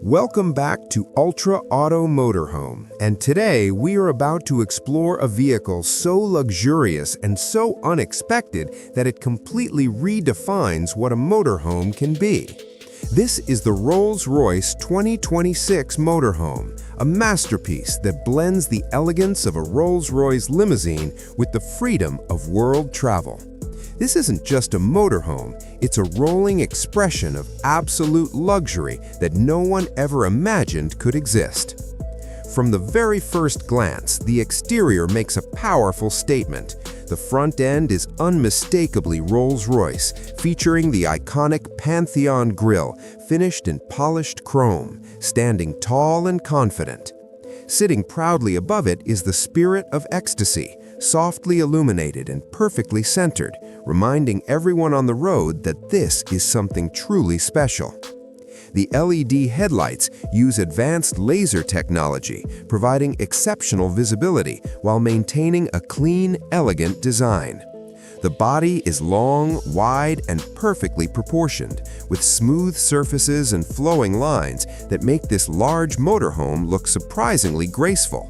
Welcome back to Ultra Auto Motorhome, and today we are about to explore a vehicle so luxurious and so unexpected that it completely redefines what a motorhome can be. This is the Rolls-Royce 2026 Motorhome, a masterpiece that blends the elegance of a Rolls-Royce limousine with the freedom of world travel. This isn't just a motorhome, it's a rolling expression of absolute luxury that no one ever imagined could exist. From the very first glance, the exterior makes a powerful statement. The front end is unmistakably Rolls-Royce, featuring the iconic Pantheon grille, finished in polished chrome, standing tall and confident. Sitting proudly above it is the Spirit of Ecstasy, softly illuminated and perfectly centered, reminding everyone on the road that this is something truly special. The LED headlights use advanced laser technology, providing exceptional visibility while maintaining a clean, elegant design. The body is long, wide, and perfectly proportioned, with smooth surfaces and flowing lines that make this large motorhome look surprisingly graceful.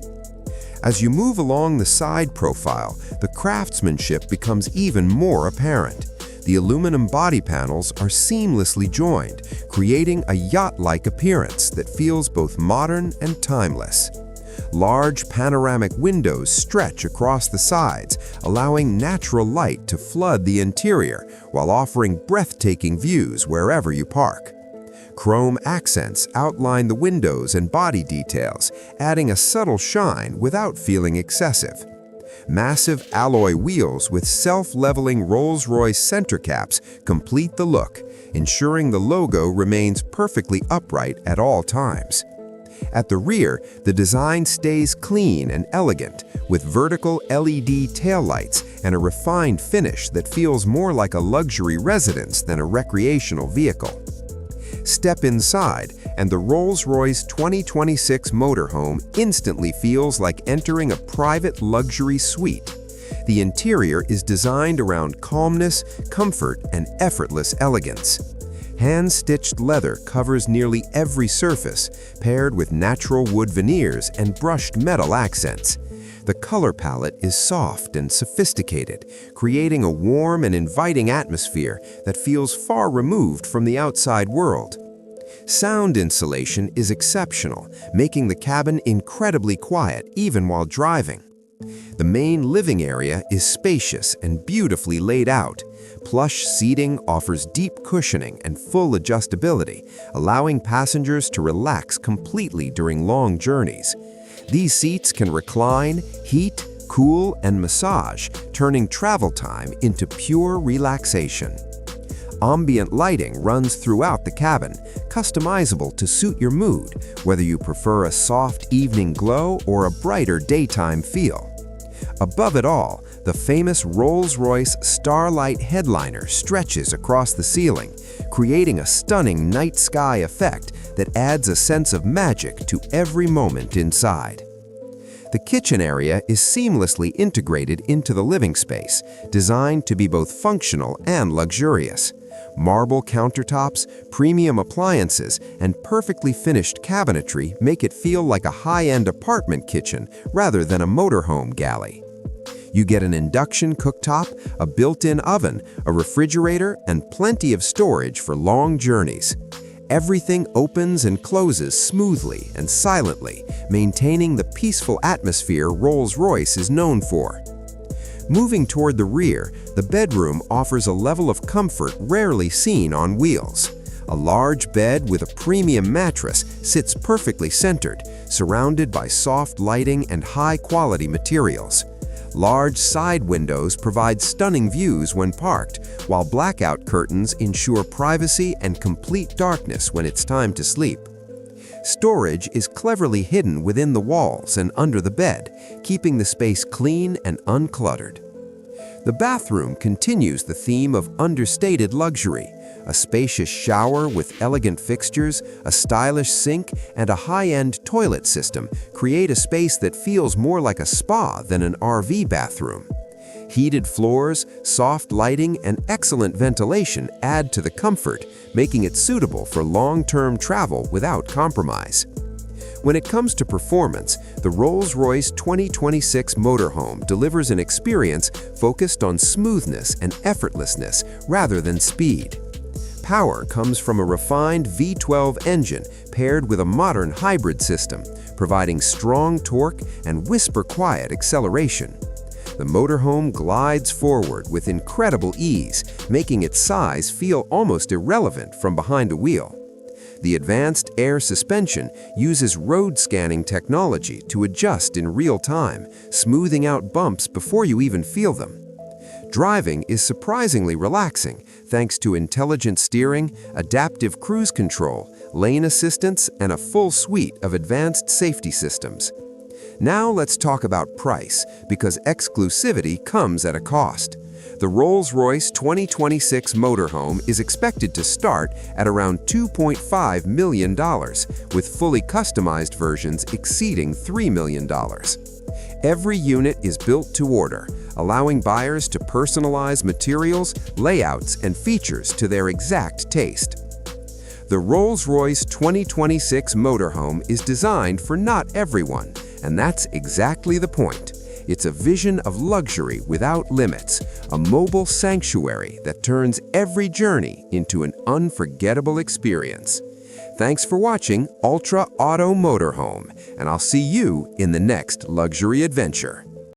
As you move along the side profile, the craftsmanship becomes even more apparent. The aluminum body panels are seamlessly joined, creating a yacht-like appearance that feels both modern and timeless. Large panoramic windows stretch across the sides, allowing natural light to flood the interior while offering breathtaking views wherever you park. Chrome accents outline the windows and body details, adding a subtle shine without feeling excessive. Massive alloy wheels with self-leveling Rolls-Royce center caps complete the look, ensuring the logo remains perfectly upright at all times. At the rear, the design stays clean and elegant, with vertical LED taillights and a refined finish that feels more like a luxury residence than a recreational vehicle. Step inside, and the Rolls-Royce 2026 Motorhome instantly feels like entering a private luxury suite. The interior is designed around calmness, comfort, and effortless elegance. Hand-stitched leather covers nearly every surface, paired with natural wood veneers and brushed metal accents. The color palette is soft and sophisticated, creating a warm and inviting atmosphere that feels far removed from the outside world. Sound insulation is exceptional, making the cabin incredibly quiet even while driving. The main living area is spacious and beautifully laid out. Plush seating offers deep cushioning and full adjustability, allowing passengers to relax completely during long journeys. These seats can recline, heat, cool, and massage, turning travel time into pure relaxation. Ambient lighting runs throughout the cabin, customizable to suit your mood, whether you prefer a soft evening glow or a brighter daytime feel. Above it all, the famous Rolls-Royce Starlight headliner stretches across the ceiling, creating a stunning night sky effect that adds a sense of magic to every moment inside. The kitchen area is seamlessly integrated into the living space, designed to be both functional and luxurious. Marble countertops, premium appliances, and perfectly finished cabinetry make it feel like a high-end apartment kitchen rather than a motorhome galley. You get an induction cooktop, a built-in oven, a refrigerator, and plenty of storage for long journeys. Everything opens and closes smoothly and silently, maintaining the peaceful atmosphere Rolls-Royce is known for. Moving toward the rear, the bedroom offers a level of comfort rarely seen on wheels. A large bed with a premium mattress sits perfectly centered, surrounded by soft lighting and high-quality materials. Large side windows provide stunning views when parked, while blackout curtains ensure privacy and complete darkness when it's time to sleep. Storage is cleverly hidden within the walls and under the bed, keeping the space clean and uncluttered. The bathroom continues the theme of understated luxury. A spacious shower with elegant fixtures, a stylish sink, and a high-end toilet system create a space that feels more like a spa than an RV bathroom. Heated floors, soft lighting, and excellent ventilation add to the comfort, making it suitable for long-term travel without compromise. When it comes to performance, the Rolls-Royce 2026 Motorhome delivers an experience focused on smoothness and effortlessness rather than speed. Power comes from a refined V12 engine paired with a modern hybrid system, providing strong torque and whisper-quiet acceleration. The motorhome glides forward with incredible ease, making its size feel almost irrelevant from behind a wheel. The advanced air suspension uses road scanning technology to adjust in real time, smoothing out bumps before you even feel them. Driving is surprisingly relaxing thanks to intelligent steering, adaptive cruise control, lane assistance, and a full suite of advanced safety systems. Now let's talk about price, because exclusivity comes at a cost. The Rolls-Royce 2026 Motorhome is expected to start at around $2.5 million, with fully customized versions exceeding $3 million. Every unit is built to order, allowing buyers to personalize materials, layouts, and features to their exact taste. The Rolls-Royce 2026 Motorhome is designed for not everyone, and that's exactly the point. It's a vision of luxury without limits, a mobile sanctuary that turns every journey into an unforgettable experience. Thanks for watching Ultra Auto Motorhome, and I'll see you in the next luxury adventure.